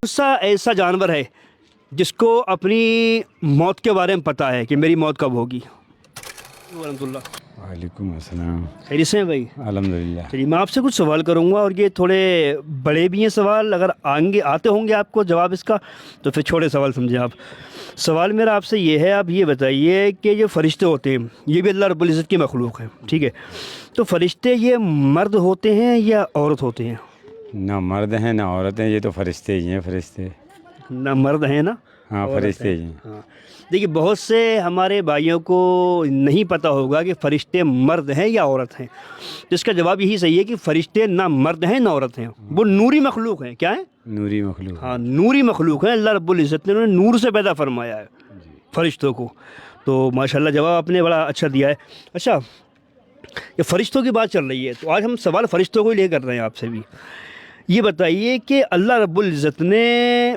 کون سا ایسا جانور ہے جس کو اپنی موت کے بارے میں پتہ ہے کہ میری موت کب ہوگی؟ ورحمۃ اللہ۔ وعلیکم السلام۔ خیریت سے ہیں بھائی؟ الحمدللہ۔ چلیے میں آپ سے کچھ سوال کروں گا اور یہ تھوڑے بڑے بھی ہیں سوال، اگر آتے ہوں گے آپ کو جواب اس کا تو پھر چھوٹے سوال سمجھیں آپ۔ سوال میرا آپ سے یہ ہے، آپ یہ بتائیے کہ جو فرشتے ہوتے ہیں یہ بھی اللہ رب العزت کی مخلوق ہیں، ٹھیک ہے؟ تو فرشتے یہ مرد ہوتے ہیں یا عورت ہوتے ہیں؟ نہ مرد ہیں نہ عورت ہیں، یہ تو فرشتے ہی ہیں، فرشتے۔ نہ مرد ہیں نا ہاں فرشتے ہی ہیں۔ ہاں دیکھیے، بہت سے ہمارے بھائیوں کو نہیں پتہ ہوگا کہ فرشتے مرد ہیں یا عورت ہیں، تو اس کا جواب یہی صحیح ہے کہ فرشتے نہ مرد ہیں نہ عورت ہیں، وہ نوری مخلوق ہیں۔ کیا ہیں؟ نوری مخلوق۔ ہاں نوری مخلوق ہیں، اللہ رب العزت نے انہوں نے نور سے پیدا فرمایا ہے فرشتوں کو۔ تو ماشاءاللہ جواب آپ نے بڑا اچھا دیا ہے۔ اچھا، یہ فرشتوں کی بات چل رہی ہے تو آج ہم سوال فرشتوں کو لے کر رہے ہیں آپ سے بھی۔ یہ بتائیے کہ اللہ رب العزت نے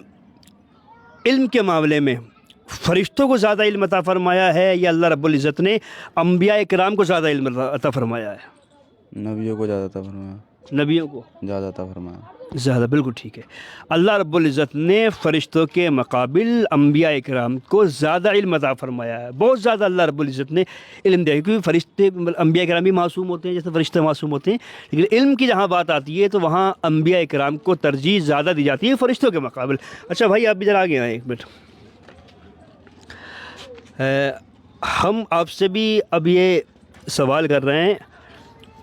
علم کے معاملے میں فرشتوں کو زیادہ علم عطا فرمایا ہے یا اللہ رب العزت نے انبیاء کرام کو زیادہ علم عطا فرمایا ہے؟ نبیوں کو زیادہ عطا فرمایا۔ نبیوں کو زیادہ عطا فرمایا۔ زیادہ، بالکل ٹھیک ہے۔ اللہ رب العزت نے فرشتوں کے مقابل انبیاء کرام کو زیادہ علم عطا فرمایا ہے، بہت زیادہ اللہ رب العزت نے علم دیا ہے، کیونکہ فرشتے انبیاء کرام بھی معصوم ہوتے ہیں جیسے فرشتے معصوم ہوتے ہیں، لیکن علم کی جہاں بات آتی ہے تو وہاں انبیاء کرام کو ترجیح زیادہ دی جاتی ہے فرشتوں کے مقابل۔ اچھا بھائی آپ بھی ذرا آگے آئیں ایک منٹ۔ ہم آپ سے بھی اب یہ سوال کر رہے ہیں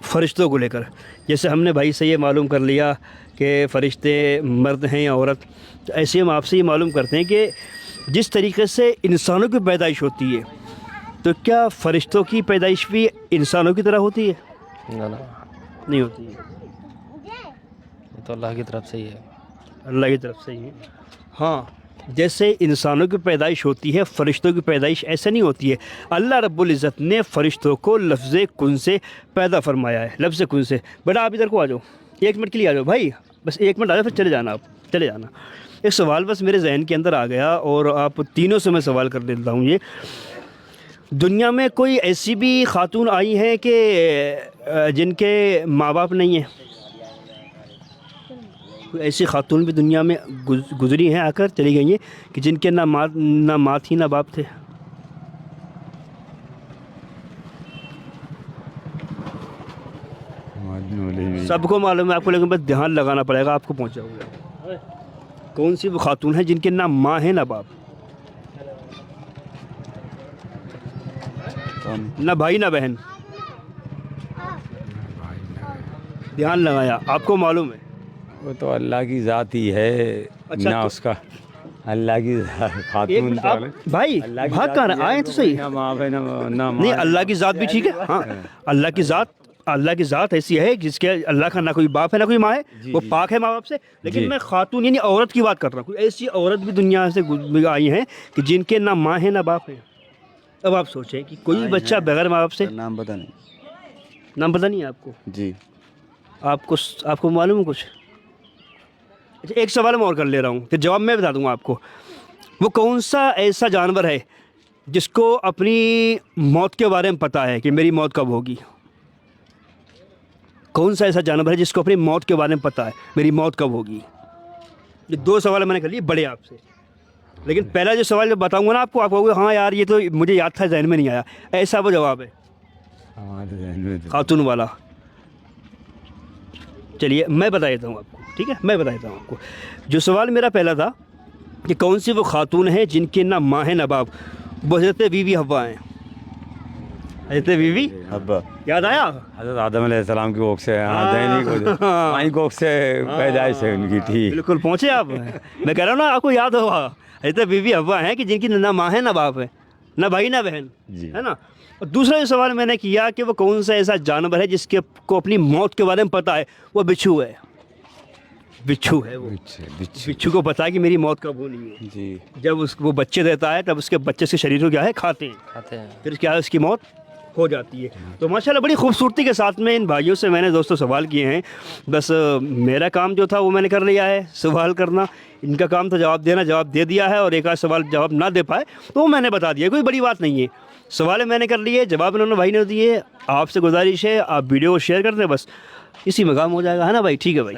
فرشتوں کو لے کر، جیسے ہم نے بھائی سے یہ معلوم کر لیا کہ فرشتے مرد ہیں یا عورت، تو ایسے ہم آپ سے یہ معلوم کرتے ہیں کہ جس طریقے سے انسانوں کی پیدائش ہوتی ہے تو کیا فرشتوں کی پیدائش بھی انسانوں کی طرح ہوتی ہے؟ نہ نہیں ہوتی ہے، یہ تو اللہ کی طرف سے ہی ہے۔ اللہ کی طرف سے ہی ہے۔ ہاں جیسے انسانوں کی پیدائش ہوتی ہے فرشتوں کی پیدائش ایسے نہیں ہوتی ہے۔ اللہ رب العزت نے فرشتوں کو لفظ کن سے پیدا فرمایا ہے، لفظ کن سے۔ بیٹا آپ ادھر کو آ جاؤ، ایک منٹ کے لیے آ جاؤ بھائی، بس ایک منٹ آ جاؤ پھر چلے جانا، آپ چلے جانا۔ ایک سوال بس میرے ذہن کے اندر آ گیا اور آپ تینوں سے میں سوال کر دیتا ہوں۔ یہ دنیا میں کوئی ایسی بھی خاتون آئی ہیں کہ جن کے ماں باپ نہیں ہیں؟ کوئی ایسی خاتون بھی دنیا میں گزری ہیں، آ کر چلی گئی ہیں کہ جن کے نہ ماں تھی نہ باپ تھے؟ سب کو معلوم ہے آپ کو، لیکن بس دھیان لگانا پڑے گا، آپ کو پہنچا ہوگا۔ کون سی وہ خاتون ہیں جن کے نہ ماں ہیں نہ باپ، نہ بھائی نہ بہن؟ دھیان لگایا، آپ کو معلوم ہے؟ وہ تو اللہ کی ذات ہی ہے، اچھا نہ تو اس کا اللہ کی ذات ایک خاتون منٹ تو آپ بھائی اللہ کی بھاگ ذات کہاں ہی رہے؟ ہے، آئیں تو صحیح۔ نہ ماں ہے نہ نہیں، اللہ کی ذات بھی ٹھیک ہے، ہاں اللہ کی ذات ایسی ہے جس کے اللہ کا نہ کوئی باپ ہے نہ کوئی ماں ہے، وہ پاک ہے ماں باپ سے، لیکن میں خاتون یعنی عورت کی بات کر رہا ہوں۔ کوئی ایسی عورت بھی دنیا سے آئی ہیں کہ جن کے نہ ماں ہیں نہ باپ ہیں؟ اب آپ سوچیں کہ کوئی بچہ بغیر ماں باپ سے، نام پتہ نہیں۔ نام پتہ نہیں ہے آپ کو؟ جی آپ کو معلوم ہے کچھ؟ اچھا ایک سوال میں اور کر لے رہا ہوں، پھر جواب میں بتا دوں گا آپ کو۔ وہ کون سا ایسا جانور ہے جس کو اپنی موت کے بارے میں پتہ ہے کہ میری موت کب ہوگی؟ کون سا ایسا جانور ہے جس کو اپنی موت کے بارے میں پتہ ہے میری موت کب ہوگی؟ یہ دو سوال میں نے کر لیے بڑے آپ سے، لیکن پہلا جو سوال جب بتاؤں گا نا آپ کو، آپ کہو گے ہاں یار یہ تو مجھے یاد تھا ذہن میں نہیں آیا، ایسا وہ جواب ہے ہمارے ذہن میں تو خاتون والا۔ چلیے میں بتا دیتا ہوں آپ کو، ٹھیک ہے؟ میں بتا دیتا ہوں آپ کو۔ جو سوال میرا پہلا تھا کہ کون سی وہ خاتون ہیں جن کے نہ ماں ہیں نہ باپ، وہ حضرت بی بی حوا ہیں۔ حضرت بی بی ابا یاد آیا؟ حضرت آدم علیہ السلام کی کوکھ سے، ہاں دینی مائی کوکھ سے پیدائش ہے ان کی، ٹھیک۔ بالکل پہنچے آپ، میں کہہ رہا ہوں نا آپ کو یاد ہوگا، حضرت بی بی حوا ہیں کہ جن کی نہ ماں ہے نہ باپ ہے، نہ بھائی نہ بہن، جی ہے نا؟ اور دوسرا جو سوال میں نے کیا کہ وہ کون سا ایسا جانور ہے جس کو اپنی موت کے بارے میں پتہ ہے، وہ بچھو ہے۔ بچھو ہے وہ، بچھو کو پتا ہے کہ میری موت کب ہونی ہے۔ جی جب وہ بچے دیتا ہے تب اس کے بچے سے شریر کو کیا ہے کھاتے ہیں، پھر کیا ہے اس کی موت ہو جاتی ہے۔ تو ماشاءاللہ بڑی خوبصورتی کے ساتھ میں ان بھائیوں سے میں نے دوستوں سوال کیے ہیں، بس میرا کام جو تھا وہ میں نے کر لیا ہے، سوال کرنا، ان کا کام تھا جواب دینا، جواب دے دیا ہے، اور ایک آدھ سوال جواب نہ دے پائے تو وہ میں نے بتا دیا، کوئی بڑی بات نہیں ہے۔ سوال میں نے کر لیے، جواب انہوں نے بھائی نے دیے، آپ سے گزارش ہے آپ ویڈیو کو شیئر کر دیں، بس اسی میں کام ہو جائے گا، ہے نا بھائی؟ ٹھیک ہے بھائی۔